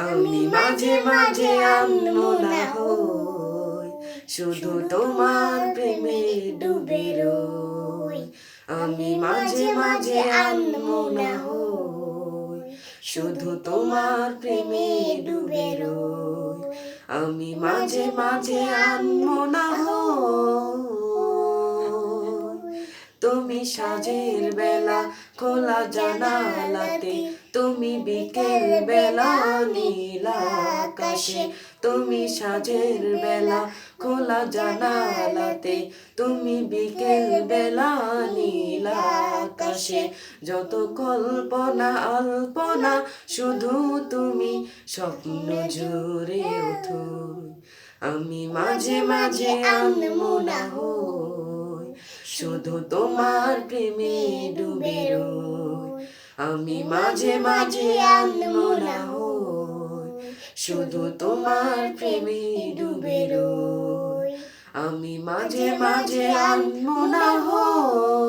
আমি মাঝে মাঝে আনমনা হই, শুধু তোমার প্রেমে ডুবে রই। আমি মাঝে মাঝে আনমনা হই, শুধু তোমার প্রেমে ডুবে রই। আমি মাঝে মাঝে আনমনা হই, তুমি সাঁঝের বেলা খোলা জানালাতে, তুমি বিকেল বেলা নীল আকাশে। তুমি সাঁঝের বেলা খোলা জানালাতে, তুমি বিকেল বেলা নীল আকাশে। যত কল্পনা অল্পনা শুধু তুমি স্বপ্ন জুড়ে ওঠো। আমি মাঝে মাঝে আনমনা হই, শুধু তোমার প্রেমে ডুবে রই। আমি মাঝে মাঝে আনমনা হই, শুধু তোমার প্রেমে ডুবে রই। আমি মাঝে মাঝে আনমনা হই।